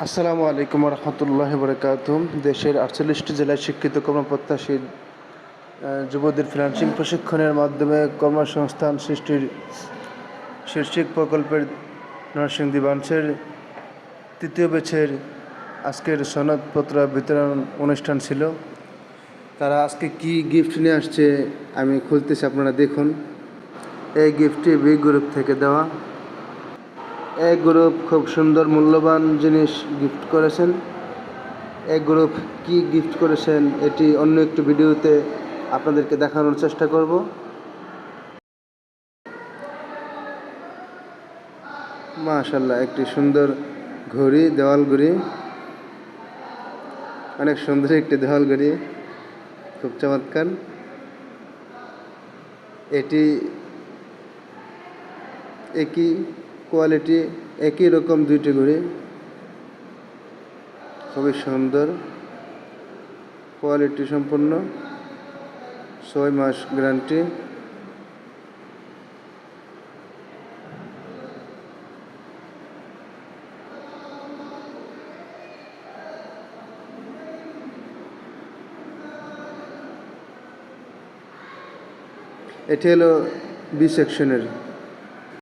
আসসালামু আলাইকুম রহমতুল্লাহ বরকাতুম। দেশের 48টি জেলায় শিক্ষিত কর্মপ্রত্যাশী যুবদের ফ্রিল্যান্সিং প্রশিক্ষণের মাধ্যমে কর্মসংস্থান সৃষ্টির শীর্ষক প্রকল্পের নরসিংদী ব্রাঞ্চের তৃতীয় ব্যাচের আজকের সনদপত্র বিতরণ অনুষ্ঠান ছিল। তারা আজকে কি গিফট নিয়ে আসছে আমি খুলতেছি, আপনারা দেখুন। এই গিফটটি বি গ্রুপ থেকে দেওয়া। এই গ্রুপ খুব সুন্দর মূল্যবান জিনিস গিফট করেছেন। এই গ্রুপ কি গিফট করেছেন এটি অন্য একটি ভিডিওতে আপনাদেরকে দেখানোর চেষ্টা করব। মাশাআল্লাহ, একটি সুন্দর ঘড়ি, দেওয়াল ঘড়ি, অনেক সুন্দর একটি দেওয়াল ঘড়ি, খুব চমৎকার। এটি একই কোয়ালিটি, একই রকম দুইটি ঘড়ি, খুবই সুন্দর কোয়ালিটি সম্পন্ন, 6 মাস গ্যারান্টি। এটি হলো বি সেকশনের।